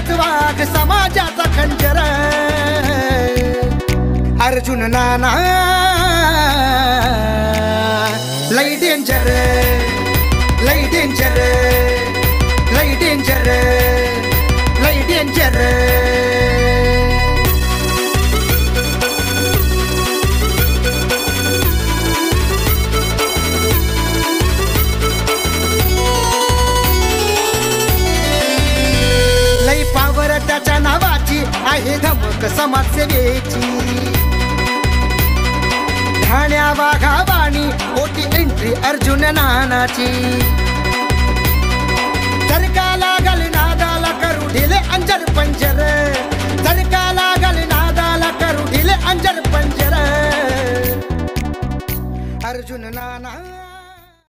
एकच वाघ समाजाचा खंजर अर्जुन नाना लई डेंजर लई डेंजर लई डेंजर लई डेंजर त्याच्या नावाची आहे धमक समाजसेवेची ठाण्या वाघावाणी मोठी एंट्री अर्जुन नानाची जर का लागल नादाला करू ढिले अंजर पंजर जर का लागल नादाला करू ढिले अंजर पंजर अर्जुन नाना